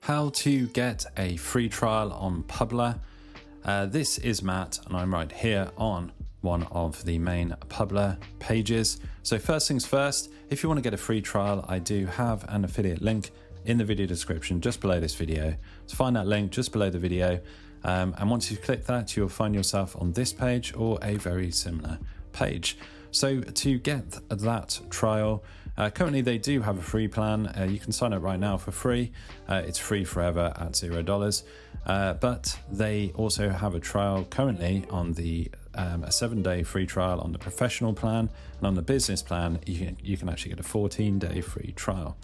How to get a free trial on Publer. This is Matt and I'm right here on one of the main Publer pages. So first things first, if you want to get a free trial, I do have an affiliate link in the video description just below this video. So find that link just below the video, and once you click that, you'll find yourself on this page or a very similar page. So to get that trial, currently they do have a free plan. You can sign up right now for free. It's free forever at $0. But they also have a trial currently on the a 7-day free trial on the professional plan, and on the business plan you can actually get a 14-day free trial.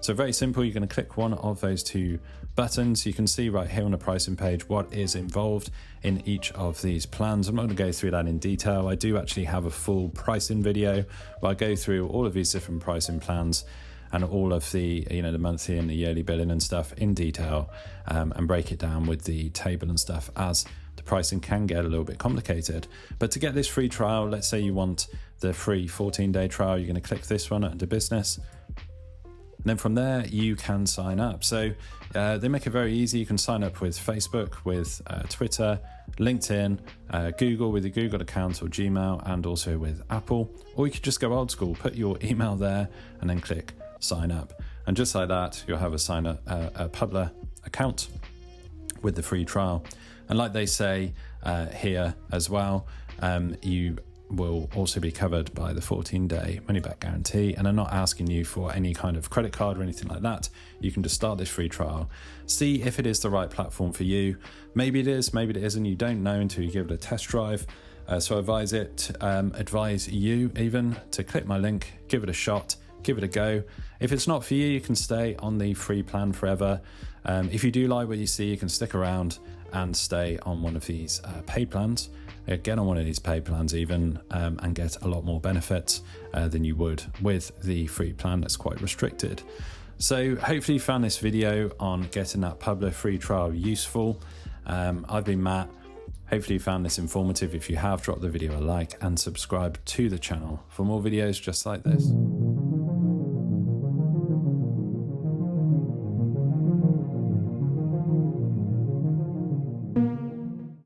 So very simple, you're going to click one of those two buttons. You can see right here on the pricing page what is involved in each of these plans. I'm not going to go through that in detail. I do actually have a full pricing video where I go through all of these different pricing plans and all of the, the monthly and the yearly billing and stuff in detail, and break it down with the table and stuff, as the pricing can get a little bit complicated. But to get this free trial, let's say you want the free 14-day trial, you're going to click this one under business. And then from there, you can sign up. So they make it very easy. You can sign up with Facebook, with Twitter, LinkedIn, Google with your Google account or Gmail, and also with Apple. Or you could just go old school, put your email there and then click sign up. And just like that, you'll have a Publer account with the free trial. And like they say here as well, you will also be covered by the 14-day money-back guarantee, and I'm not asking you for any kind of credit card or anything like that. You can just start this free trial, see if it is the right platform for you. Maybe it is, maybe it isn't. You don't know until you give it a test drive. So I advise you even to click my link, give it a shot, give it a go. If it's not for you, you can stay on the free plan forever. If you do like what you see, you can stick around and stay on one of these paid plans. Get on one of these paid plans even, and get a lot more benefits than you would with the free plan that's quite restricted. So hopefully you found this video on getting that Publer free trial useful. I've been Matt. Hopefully you found this informative. If you have, drop the video a like and subscribe to the channel for more videos just like this.